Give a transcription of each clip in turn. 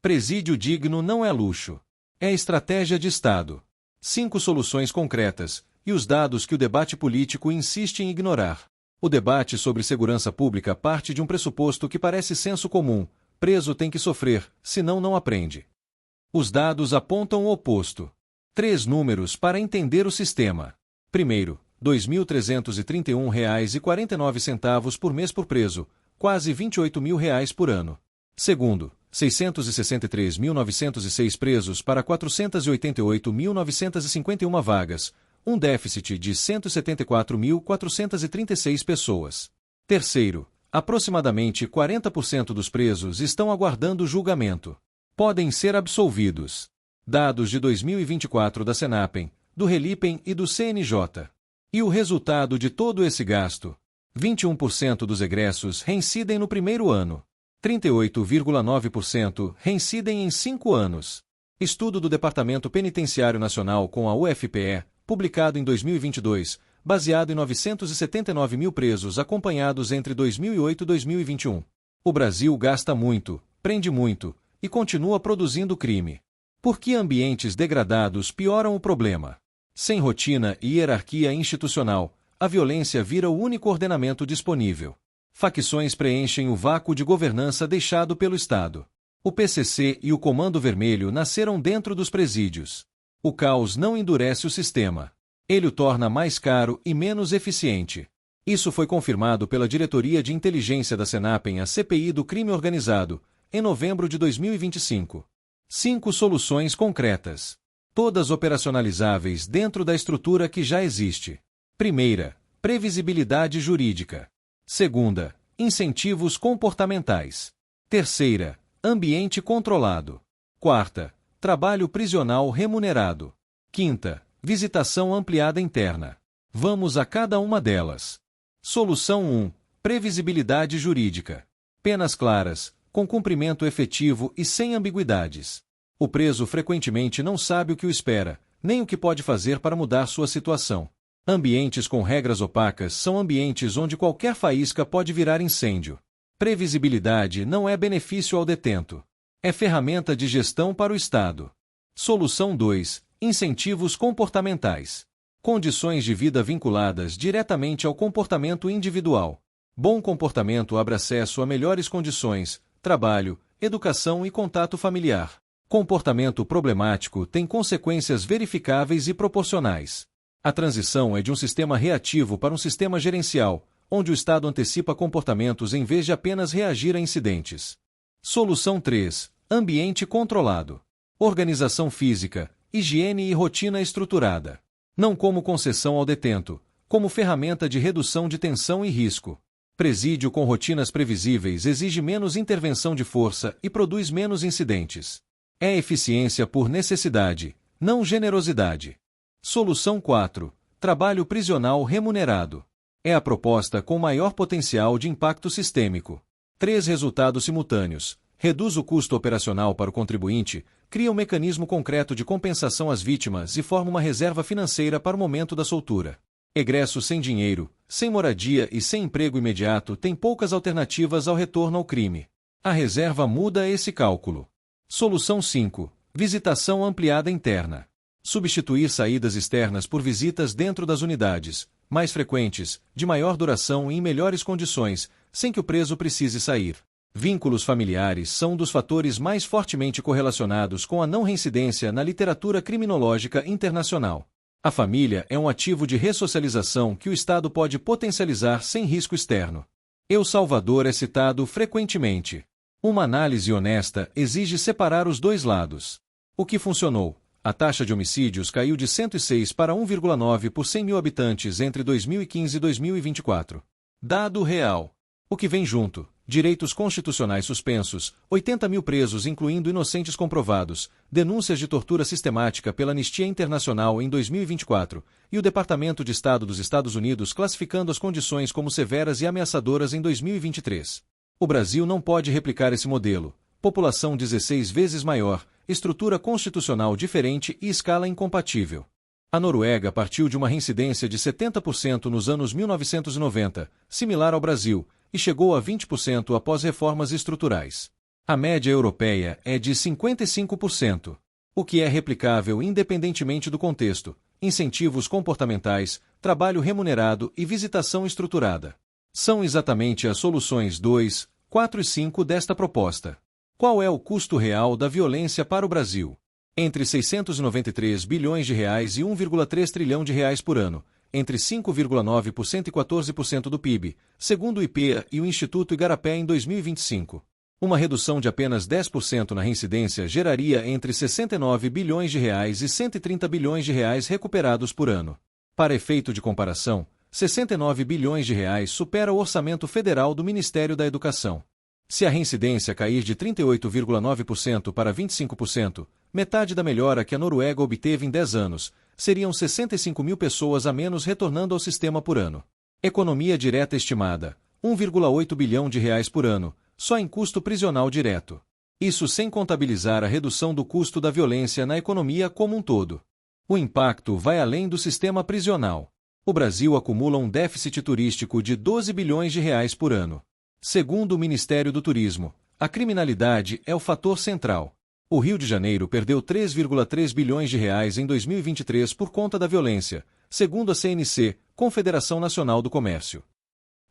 Presídio digno não é luxo. É estratégia de Estado. 5 soluções concretas, e os dados que o debate político insiste em ignorar. O debate sobre segurança pública parte de um pressuposto que parece senso comum: preso tem que sofrer, senão não aprende. Os dados apontam o oposto. 3 números para entender o sistema. Primeiro, R$ 2.331,49 por mês por preso, quase R$ 28.000 por ano. Segundo, 663.906 presos para 488.951 vagas, um déficit de 174.436 pessoas. Terceiro, aproximadamente 40% dos presos estão aguardando julgamento. Podem ser absolvidos. Dados de 2024 da Senapem, do Relipem e do CNJ. E o resultado de todo esse gasto? 21% dos egressos reincidem no primeiro ano. 38,9% reincidem em 5 anos. Estudo do Departamento Penitenciário Nacional com a UFPE, publicado em 2022, baseado em 979 mil presos acompanhados entre 2008 e 2021. O Brasil gasta muito, prende muito, e continua produzindo crime. Por que ambientes degradados pioram o problema? Sem rotina e hierarquia institucional, a violência vira o único ordenamento disponível. Facções preenchem o vácuo de governança deixado pelo Estado. O PCC e o Comando Vermelho nasceram dentro dos presídios. O caos não endurece o sistema. Ele o torna mais caro e menos eficiente. Isso foi confirmado pela Diretoria de Inteligência da Senapem à CPI do Crime Organizado, em novembro de 2025. 5 soluções concretas. Todas operacionalizáveis dentro da estrutura que já existe. Primeira, previsibilidade jurídica. Segunda, incentivos comportamentais. Terceira, ambiente controlado. Quarta, trabalho prisional remunerado. Quinta, visitação ampliada interna. Vamos a cada uma delas. Solução 1. Previsibilidade jurídica. Penas claras, com cumprimento efetivo e sem ambiguidades. O preso frequentemente não sabe o que o espera, nem o que pode fazer para mudar sua situação. Ambientes com regras opacas são ambientes onde qualquer faísca pode virar incêndio. Previsibilidade não é benefício ao detento. É ferramenta de gestão para o Estado. Solução 2. Incentivos comportamentais. Condições de vida vinculadas diretamente ao comportamento individual. Bom comportamento abre acesso a melhores condições, trabalho, educação e contato familiar. Comportamento problemático tem consequências verificáveis e proporcionais. A transição é de um sistema reativo para um sistema gerencial, onde o Estado antecipa comportamentos em vez de apenas reagir a incidentes. Solução 3. Ambiente controlado. Organização física, higiene e rotina estruturada. Não como concessão ao detento, como ferramenta de redução de tensão e risco. Presídio com rotinas previsíveis exige menos intervenção de força e produz menos incidentes. É eficiência por necessidade, não generosidade. Solução 4. Trabalho prisional remunerado. É a proposta com maior potencial de impacto sistêmico. 3 resultados simultâneos. Reduz o custo operacional para o contribuinte, cria um mecanismo concreto de compensação às vítimas e forma uma reserva financeira para o momento da soltura. Egresso sem dinheiro, sem moradia e sem emprego imediato tem poucas alternativas ao retorno ao crime. A reserva muda esse cálculo. Solução 5. Visitação ampliada interna. Substituir saídas externas por visitas dentro das unidades, mais frequentes, de maior duração e em melhores condições, sem que o preso precise sair. Vínculos familiares são um dos fatores mais fortemente correlacionados com a não reincidência na literatura criminológica internacional. A família é um ativo de ressocialização que o Estado pode potencializar sem risco externo. El Salvador é citado frequentemente. Uma análise honesta exige separar os dois lados. O que funcionou? A taxa de homicídios caiu de 106 para 1,9 por 100 mil habitantes entre 2015 e 2024. Dado real. O que vem junto? Direitos constitucionais suspensos, 80 mil presos incluindo inocentes comprovados, denúncias de tortura sistemática pela Anistia Internacional em 2024, e o Departamento de Estado dos Estados Unidos classificando as condições como severas e ameaçadoras em 2023. O Brasil não pode replicar esse modelo. População 16 vezes maior, estrutura constitucional diferente e escala incompatível. A Noruega partiu de uma reincidência de 70% nos anos 1990, similar ao Brasil, e chegou a 20% após reformas estruturais. A média europeia é de 55%, o que é replicável independentemente do contexto, incentivos comportamentais, trabalho remunerado e visitação estruturada. São exatamente as soluções 2, 4 e 5 desta proposta. Qual é o custo real da violência para o Brasil? Entre 693 bilhões de reais e 1,3 trilhão de reais por ano, entre 5,9% e 14% do PIB, segundo o IPEA e o Instituto Igarapé em 2025. Uma redução de apenas 10% na reincidência geraria entre 69 bilhões de reais e 130 bilhões de reais recuperados por ano. Para efeito de comparação, 69 bilhões de reais supera o orçamento federal do Ministério da Educação. Se a reincidência cair de 38,9% para 25%, metade da melhora que a Noruega obteve em 10 anos, seriam 65 mil pessoas a menos retornando ao sistema por ano. Economia direta estimada, 1,8 bilhão de reais por ano, só em custo prisional direto. Isso sem contabilizar a redução do custo da violência na economia como um todo. O impacto vai além do sistema prisional. O Brasil acumula um déficit turístico de 12 bilhões de reais por ano. Segundo o Ministério do Turismo, a criminalidade é o fator central. O Rio de Janeiro perdeu 3,3 bilhões de reais em 2023 por conta da violência, segundo a CNC, Confederação Nacional do Comércio.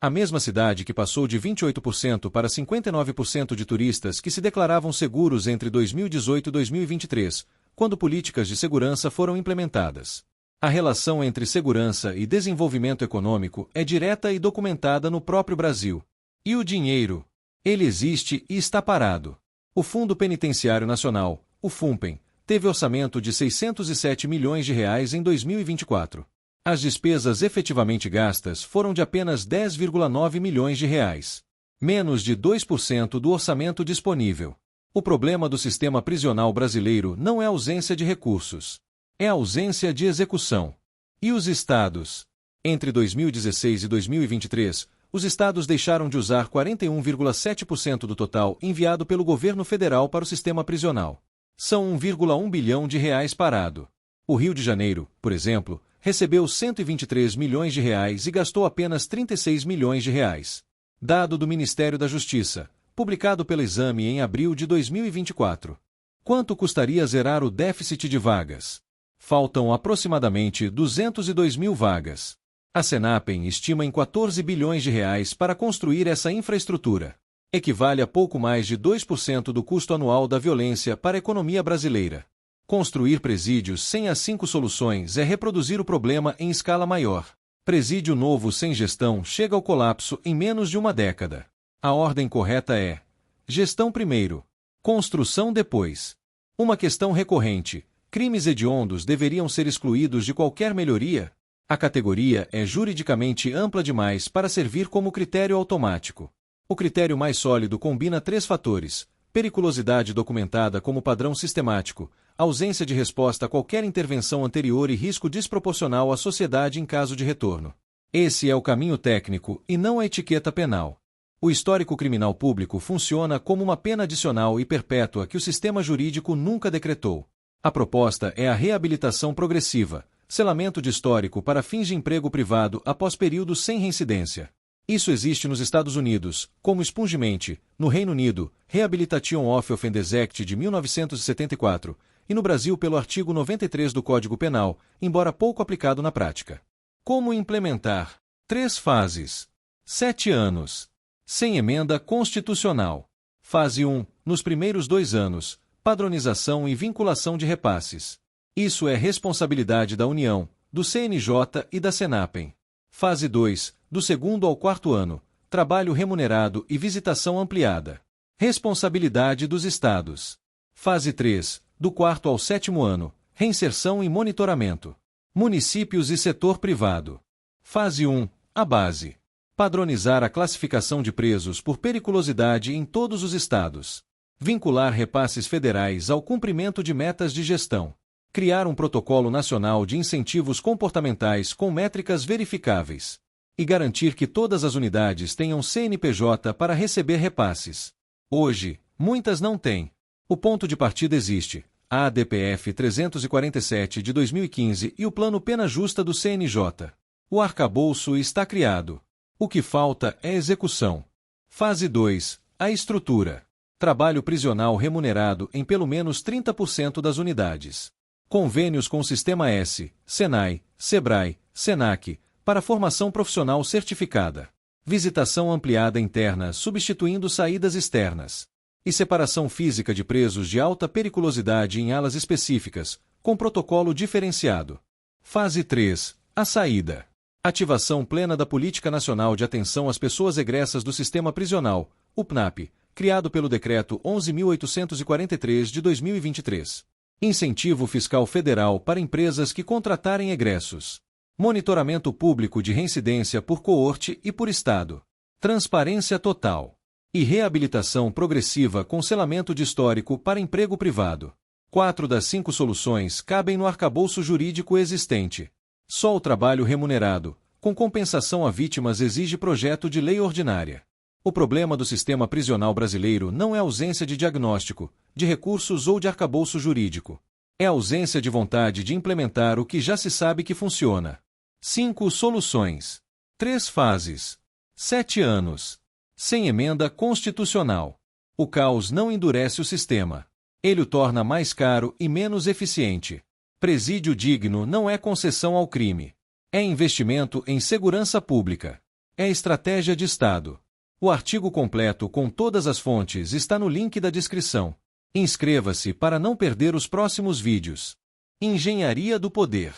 A mesma cidade que passou de 28% para 59% de turistas que se declaravam seguros entre 2018 e 2023, quando políticas de segurança foram implementadas. A relação entre segurança e desenvolvimento econômico é direta e documentada no próprio Brasil. E o dinheiro? Ele existe e está parado. O Fundo Penitenciário Nacional, o FUNPEN, teve orçamento de 607 milhões de reais em 2024. As despesas efetivamente gastas foram de apenas 10,9 milhões de reais. Menos de 2% do orçamento disponível. O problema do sistema prisional brasileiro não é a ausência de recursos. É a ausência de execução. E os estados? Entre 2016 e 2023, os estados deixaram de usar 41,7% do total enviado pelo governo federal para o sistema prisional. São 1,1 bilhão de reais parado. O Rio de Janeiro, por exemplo, recebeu 123 milhões de reais e gastou apenas 36 milhões de reais. Dado do Ministério da Justiça, publicado pela Exame em abril de 2024. Quanto custaria zerar o déficit de vagas? Faltam aproximadamente 202 mil vagas. A Senapen estima em 14 bilhões de reais para construir essa infraestrutura. Equivale a pouco mais de 2% do custo anual da violência para a economia brasileira. Construir presídios sem as 5 soluções é reproduzir o problema em escala maior. Presídio novo sem gestão chega ao colapso em menos de uma década. A ordem correta é: gestão primeiro, construção depois. Uma questão recorrente: crimes hediondos deveriam ser excluídos de qualquer melhoria? A categoria é juridicamente ampla demais para servir como critério automático. O critério mais sólido combina 3 fatores: periculosidade documentada como padrão sistemático, ausência de resposta a qualquer intervenção anterior e risco desproporcional à sociedade em caso de retorno. Esse é o caminho técnico e não a etiqueta penal. O histórico criminal público funciona como uma pena adicional e perpétua que o sistema jurídico nunca decretou. A proposta é a reabilitação progressiva, selamento de histórico para fins de emprego privado após período sem reincidência. Isso existe nos Estados Unidos, como expungimento, no Reino Unido, Rehabilitation of Offenders Act de 1974, e no Brasil pelo artigo 93 do Código Penal, embora pouco aplicado na prática. Como implementar? 3 fases. 7 anos. Sem emenda constitucional. Fase 1, nos primeiros 2 anos, padronização e vinculação de repasses. Isso é responsabilidade da União, do CNJ e da Senapen. Fase 2, do 2º ao 4º ano, trabalho remunerado e visitação ampliada. Responsabilidade dos Estados. Fase 3, do 4º ao 7º ano, reinserção e monitoramento. Municípios e setor privado. Fase 1, a base. Padronizar a classificação de presos por periculosidade em todos os estados. Vincular repasses federais ao cumprimento de metas de gestão. Criar um protocolo nacional de incentivos comportamentais com métricas verificáveis. E garantir que todas as unidades tenham CNPJ para receber repasses. Hoje, muitas não têm. O ponto de partida existe, a ADPF 347 de 2015 e o Plano Pena Justa do CNJ. O arcabouço está criado. O que falta é execução. Fase 2, a estrutura. Trabalho prisional remunerado em pelo menos 30% das unidades. Convênios com o Sistema S, Senai, Sebrae, Senac, para formação profissional certificada. Visitação ampliada interna substituindo saídas externas. E separação física de presos de alta periculosidade em alas específicas, com protocolo diferenciado. Fase 3. A saída. Ativação plena da Política Nacional de Atenção às Pessoas Egressas do Sistema Prisional, o PNAP, criado pelo Decreto 11.843 de 2023. Incentivo fiscal federal para empresas que contratarem egressos. Monitoramento público de reincidência por coorte e por estado. Transparência total. E reabilitação progressiva com selamento de histórico para emprego privado. 4 das 5 soluções cabem no arcabouço jurídico existente. Só o trabalho remunerado, com compensação a vítimas, exige projeto de lei ordinária. O problema do sistema prisional brasileiro não é ausência de diagnóstico, de recursos ou de arcabouço jurídico. É ausência de vontade de implementar o que já se sabe que funciona. 5 soluções. 3 fases. 7 anos. Sem emenda constitucional. O caos não endurece o sistema. Ele o torna mais caro e menos eficiente. Presídio digno não é concessão ao crime. É investimento em segurança pública. É estratégia de Estado. O artigo completo com todas as fontes está no link da descrição. Inscreva-se para não perder os próximos vídeos. Engenharia do Poder.